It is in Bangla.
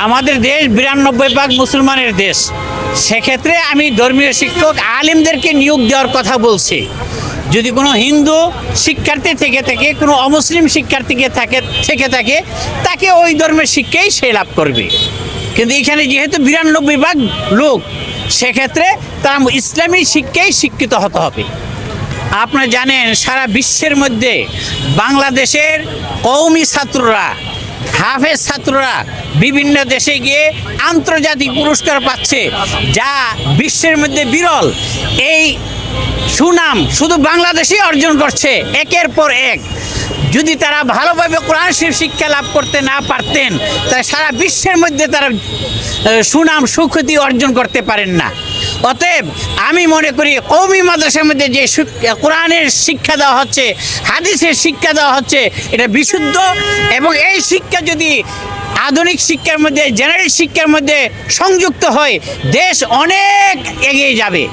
আমাদের দেশ 92% মুসলমানের দেশ। সেক্ষেত্রে আমি ধর্মীয় শিক্ষক আলেমদেরকে নিয়োগ দেওয়ার কথা বলছি। যদি কোনো হিন্দু শিক্ষার্থী থেকে থাকে, কোনো অমুসলিম শিক্ষার্থীকে থেকে থাকে, তাকে ওই ধর্মের শিক্ষাই সে লাভ করবে। কিন্তু এখানে যেহেতু 92% লোক, সেক্ষেত্রে তারা ইসলামী শিক্ষায় শিক্ষিত হতে হবে। আপনারা জানেন সারা বিশ্বের মধ্যে বাংলাদেশের কওমি ছাত্ররা, হাফেজ ছাত্ররা বিভিন্ন দেশে গিয়ে আন্তর্জাতিক পুরস্কার পাচ্ছে, যা বিশ্বের মধ্যে বিরল। এই সুনাম শুধু বাংলাদেশেই অর্জন করছে একের পর এক। যদি তারা ভালোভাবে কোরআন শরীফ শিক্ষা লাভ করতে না পারতেন, তাহলে সারা বিশ্বের মধ্যে তারা সুনাম সুখ্যাতি অর্জন করতে পারেন না। অতএব আমি মনে করি কওমি মাদ্রাসার মধ্যে যে কোরআনের শিক্ষা দেওয়া হচ্ছে, হাদিসের শিক্ষা দেওয়া হচ্ছে, এটা বিশুদ্ধ। এবং এই শিক্ষা যদি আধুনিক শিক্ষার মধ্যে, জেনারেল শিক্ষার মধ্যে সংযুক্ত হয়, দেশ অনেক এগিয়ে যাবে।